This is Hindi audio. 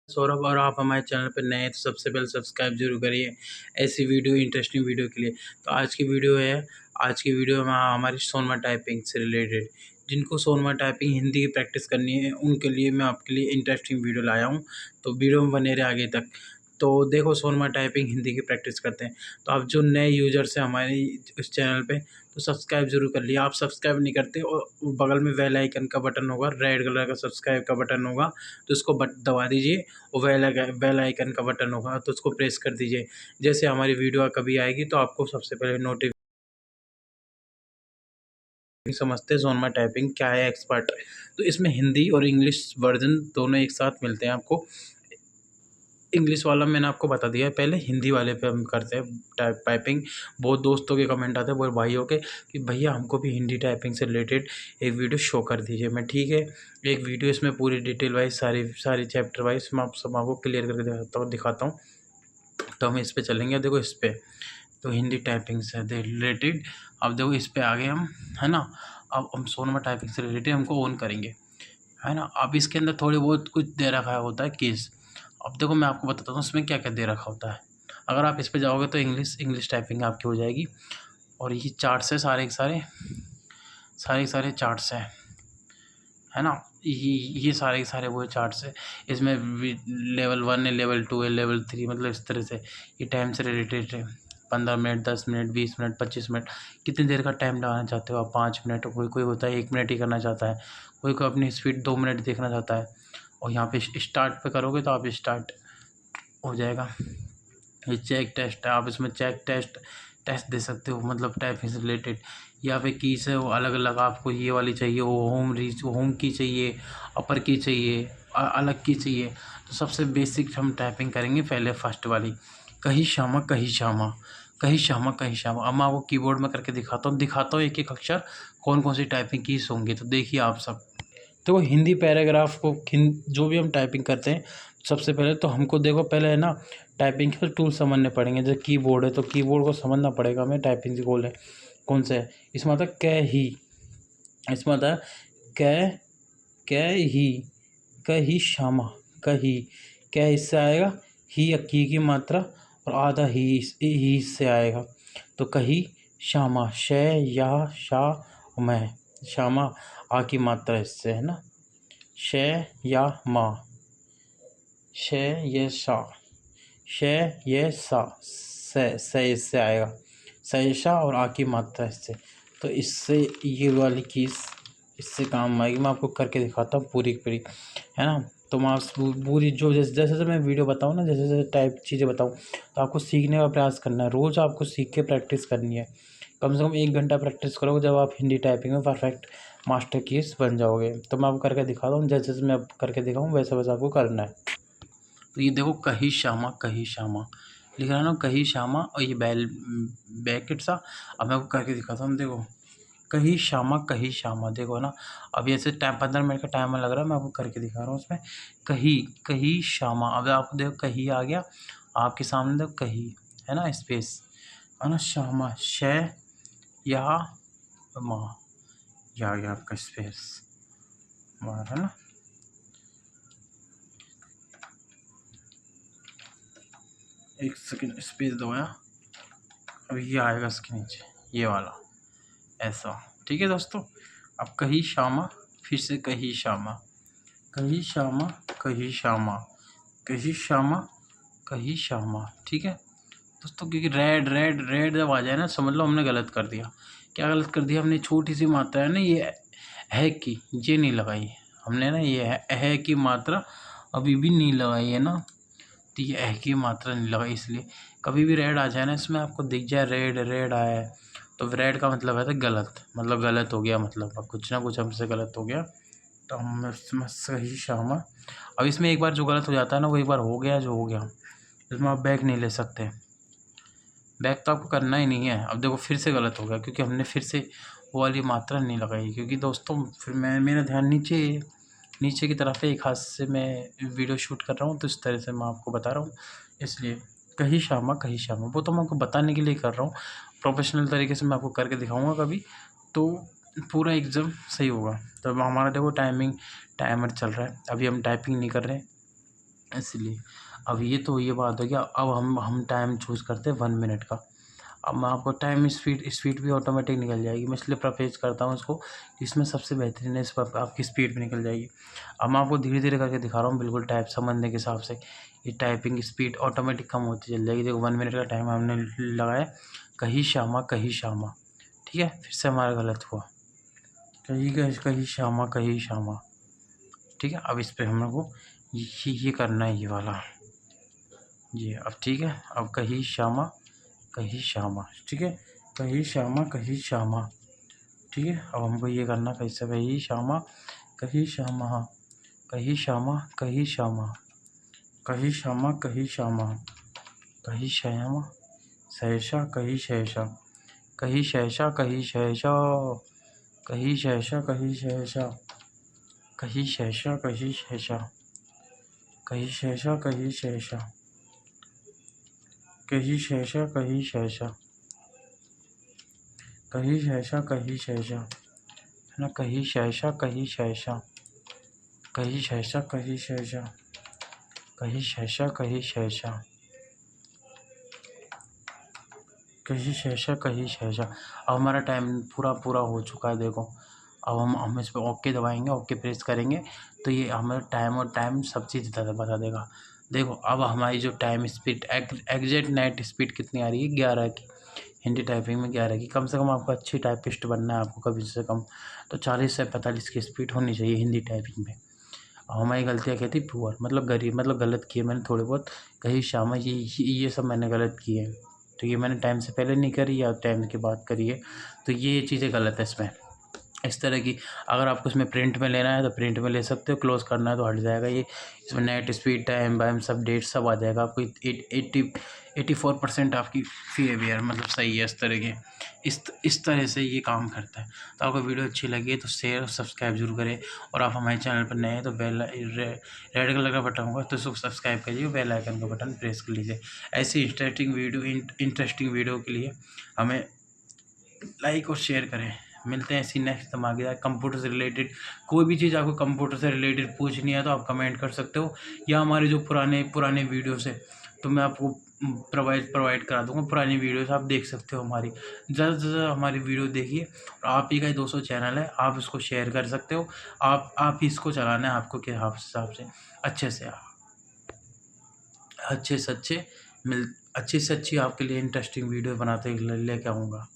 सौरभ और आप हमारे चैनल पर नए हैं तो सबसे पहले सब्सक्राइब जरूर करिए ऐसी वीडियो इंटरेस्टिंग वीडियो के लिए। तो आज की वीडियो में हमारी सोनमा टाइपिंग से रिलेटेड, जिनको सोनमा टाइपिंग हिंदी की प्रैक्टिस करनी है उनके लिए मैं आपके लिए इंटरेस्टिंग वीडियो लाया हूँ। तो वीडियो में बने रहे आगे तक। तो देखो, सोनमा टाइपिंग हिंदी की प्रैक्टिस करते हैं। तो आप जो नए यूजर्स हैं हमारे इस चैनल पे, तो सब्सक्राइब जरूर कर लिया। आप सब्सक्राइब नहीं करते और बगल में बेल आइकन का बटन होगा, रेड कलर का सब्सक्राइब का बटन होगा, तो उसको दबा दीजिए। और बेल आइकन का बटन होगा तो उसको प्रेस कर दीजिए। जैसे हमारी वीडियो कभी आएगी तो आपको सबसे पहले नोटिफिकेशन। समझते हैं सोनमा टाइपिंग क्या है, एक्सपर्ट। तो इसमें हिंदी और इंग्लिश वर्जन दोनों एक साथ मिलते हैं आपको। इंग्लिश वाला मैंने आपको बता दिया है, पहले हिंदी वाले पे हम करते हैं टाइपिंग। बहुत दोस्तों के कमेंट आते हैं, बहुत भाइयों के, कि भैया हमको भी हिंदी टाइपिंग से रिलेटेड एक वीडियो शो कर दीजिए। मैं ठीक है, एक वीडियो इसमें पूरी डिटेल वाइज सारी चैप्टर वाइज मैं आपको क्लियर करके दिखाता हूँ। तो हम इस पे चलेंगे। देखो इस पे तो हिंदी टाइपिंग से रिलेटेड, अब देखो इस पे आ गए हम, है ना। अब हम सोनमा टाइपिंग से रिलेटेड हमको ऑन करेंगे, है ना। अब इसके अंदर थोड़ी बहुत कुछ दे रखा होता है केस। अब देखो मैं आपको बताता हूँ इसमें क्या क्या दे रखा होता है। अगर आप इस पे जाओगे तो इंग्लिश टाइपिंग आपकी हो जाएगी। और ये चार्ट्स है, सारे के सारे चार्ट्स हैं, है ना। ये सारे के सारे वो चार्ट्स है। इसमें लेवल 1 है, लेवल 2 है, लेवल 3, मतलब इस तरह से ये टाइम से रिलेटेड है। 15 मिनट, 10 मिनट, 20 मिनट, 25 मिनट, कितनी देर का टाइम लगाना चाहते हो आप? 5 मिनट, कोई कोई होता है 1 मिनट ही करना चाहता है, कोई कोई अपनी स्पीड 2 मिनट देखना चाहता है। और यहाँ पे स्टार्ट पे करोगे तो आप स्टार्ट हो जाएगा। ये चेक टेस्ट है, आप इसमें चेक टेस्ट दे सकते हो, मतलब टाइपिंग से रिलेटेड। या फिर कीज है वो अलग अलग, आपको ये वाली चाहिए, वो होम की चाहिए, अपर की चाहिए, अलग की चाहिए। तो सबसे बेसिक हम टाइपिंग करेंगे पहले फर्स्ट वाली, कही श्यामा कही श्यामा, कही श्यामा कही श्यामा। अब मैं आपको कीबोर्ड में करके दिखाता हूँ एक एक अक्षर कौन कौन सी टाइपिंग कीज होंगी। तो देखिए आप सब। तो हिंदी पैराग्राफ को जो भी हम टाइपिंग करते हैं, सबसे पहले तो हमको देखो पहले, है ना, टाइपिंग के टूल समझने पड़ेंगे। जैसे कीबोर्ड है तो कीबोर्ड को समझना पड़ेगा हमें, टाइपिंग के गोल है कौन सा है। इसमें आता है कै ही, इसमें आता है कै कै ही, कही श्यामा, कही, कै इससे आएगा, ही की मात्रा, और आधा ही से आएगा। तो कही श्यामा, शय या शा मैं, श्यामा आ की मात्रा इससे, है ना। शय या माँ, शय ये शा, शय ये सा, से इससे आएगा, सैशा, और आ की मात्रा इससे। तो इससे ये वाली चीज़ इससे काम आएगी। मैं आपको करके दिखाता हूँ पूरी की पूरी, है ना। तो मैं पूरी जो जैसे जैसे मैं वीडियो बताऊँ ना, जैसे जैसे टाइप चीज़ें बताऊँ, तो आपको सीखने का प्रयास करना है। रोज़ आपको सीख के प्रैक्टिस करनी है। कम से कम 1 घंटा प्रैक्टिस करोगे, जब आप हिंदी टाइपिंग में परफेक्ट मास्टर कीज बन जाओगे। तो मैं आपको करके दिखाता हूँ, जैसे जैसे मैं करके दिखाऊँ वैसा वैसा आपको करना है। तो ये देखो, कही श्यामा लिख रहा है ना, कही श्यामा, और ये बैकेट सा। अब मैं आपको करके दिखाता हूँ, देखो कही श्यामा, देखो ना। अब ऐसे टाइम 15 मिनट का टाइमर लग रहा है, मैं आपको करके दिखा रहा हूँ उसमें। कही कही श्यामा, अब आपको देखो कही आ गया आपके सामने, देखो कही, है ना, स्पेस, है ना, श्यामा, शय या माँ, ये आ गया आपका स्पेस, है ना। एक सेकंड स्पेस दबाया, अब ये आएगा इसके नीचे, ये वाला ऐसा। ठीक है दोस्तों। अब कही श्यामा, फिर से कही श्यामा, कही श्यामा कही श्यामा, कही श्यामा कही श्यामा। ठीक है दोस्तों, क्योंकि रेड रेड रेड जब आ जाए ना, समझ लो हमने गलत कर दिया। क्या गलत कर दिया हमने? छोटी सी मात्रा है ना, ये है की, ये नहीं लगाई हमने ना, ये है की मात्रा अभी भी नहीं लगाई है ना। तो ये है की मात्रा नहीं लगाई, इसलिए कभी भी रेड आ जाए ना इसमें, आपको दिख जाए रेड रेड आया है, तो रेड का मतलब है तो गलत, मतलब गलत हो गया, मतलब अब कुछ ना कुछ हमसे गलत हो गया। तो हम इसमें सही श्यामा। अब इसमें एक बार जो गलत हो जाता है ना, वो एक बार हो गया जो हो गया, इसमें आप बैक नहीं ले सकते। बैक तो आपको करना ही नहीं है। अब देखो फिर से गलत हो गया, क्योंकि हमने फिर से वो वाली मात्रा नहीं लगाई। क्योंकि दोस्तों फिर मेरा ध्यान नीचे की तरफ है, एक हाथ से मैं वीडियो शूट कर रहा हूँ, तो इस तरह से मैं आपको बता रहा हूँ। इसलिए कही श्यामा, वो तो मैं आपको बताने के लिए कर रहा हूँ। प्रोफेशनल तरीके से मैं आपको करके दिखाऊंगा कभी, तो पूरा एग्ज़ाम सही होगा। तो अब हमारा देखो टाइमर चल रहा है, अभी हम टाइपिंग नहीं कर रहे हैं, इसलिए अब ये बात हो गया। अब हम टाइम चूज़ करते हैं 1 मिनट का। अब मैं आपको टाइम स्पीड भी ऑटोमेटिक निकल जाएगी। मैं इसलिए प्रेफ़र करता हूँ इसको, इसमें सबसे बेहतरीन है, इस पर आपकी स्पीड भी निकल जाएगी। अब मैं आपको धीरे-धीरे करके दिखा रहा हूँ, बिल्कुल टाइप समझने के हिसाब से। ये टाइपिंग स्पीड ऑटोमेटिक कम होती चली जाएगी। देखो 1 मिनट का टाइम हमने लगाया, कहीं श्यामा, कहीं श्यामा, ठीक है? फिर से हमारा गलत हुआ, कहीं श्यामा, कहीं श्यामा, ठीक है? अब इस पे हम लोग को ये करना है, ये वाला। ये अब ठीक है। अब कहीं श्यामा, कहीं श्यामा, ठीक है? कहीं श्यामा, कहीं श्यामा, ठीक है? अब हमको ये करना कैसे, कहीं श्यामा, कहीं श्यामा, कहीं श्यामा, कहीं श्यामा, कहीं श्यामा, कहीं श्यामा, कहीं श्यामा, सहसा, कहीं सहसा, कहीं सहसा, कहीं सहसा, कहीं सहसा, कहीं सहसा, कहीं सहसा, कहीं सहसा, कहीं सहसा, कहीं सहसा, कहीं सहसा, कहीं सहसा, कहीं सहसा, कहीं सहसा, है ना? कहीं सहसा, कहीं सहसा, कहीं सहसा, कहीं सहसा, कहीं सहसा, कहीं सहसा, कहीं सहसा, कहीं सहसा। अब हमारा टाइम पूरा हो चुका है, देखो। अब हम इस पे ओके दबाएंगे, ओके प्रेस करेंगे, तो ये हमें टाइम सब चीज़ बता देगा। देखो अब हमारी जो time speed exact net speed कितनी आ रही है, 11 की। हिंदी टाइपिंग में 11 की। कम से कम आपको अच्छी टाइपिस्ट बनना है, आपको कभी से कम तो 40 से 45 की स्पीड होनी चाहिए हिंदी टाइपिंग में। हमारी गलतियाँ क्या थी, पुअर मतलब गरीब, मतलब गलत किए मैंने थोड़े बहुत। कहीं शामा, ये सब मैंने गलत किए हैं। तो ये मैंने टाइम से पहले नहीं करी या टाइम के बाद करी है, तो ये चीज़ें गलत है इसमें। इस तरह की अगर आपको इसमें प्रिंट में लेना है तो प्रिंट में ले सकते हो, क्लोज़ करना है तो हट जाएगा ये। इसमें नेट स्पीड, टाइम वाइम सब डेट सब आ जाएगा आपको। 84% आपकी बिहेवियर मतलब सही है इस तरह के। इस तरह से ये काम करता है। तो आपको वीडियो अच्छी लगी है तो शेयर और सब्सक्राइब ज़रूर करें, और आप हमारे चैनल पर नए हैं तो रेड कलर का बटन होगा तो उसको सब्सक्राइब करिए, बेल आइकन का बटन प्रेस कर लीजिए। ऐसी इंटरेस्टिंग वीडियो के लिए हमें लाइक और शेयर करें। मिलते हैं ऐसी नेक्स्ट धमाकेदार कंप्यूटर से रिलेटेड। कोई भी चीज़ आपको कंप्यूटर से रिलेटेड पूछनी है तो आप कमेंट कर सकते हो, या हमारे जो पुराने वीडियोस है तो मैं आपको प्रोवाइड करा दूंगा। पुरानी वीडियोस आप देख सकते हो हमारी। ज़्यादा से ज़्यादा हमारी वीडियो देखिए, और आप ही का 200 चैनल है, आप इसको शेयर कर सकते हो। आप ही इसको चलाना है आपको के हिसाब से। अच्छे से अच्छे से अच्छे मिल अच्छी से अच्छी आपके लिए इंटरेस्टिंग वीडियो बनाते लेके आऊँगा।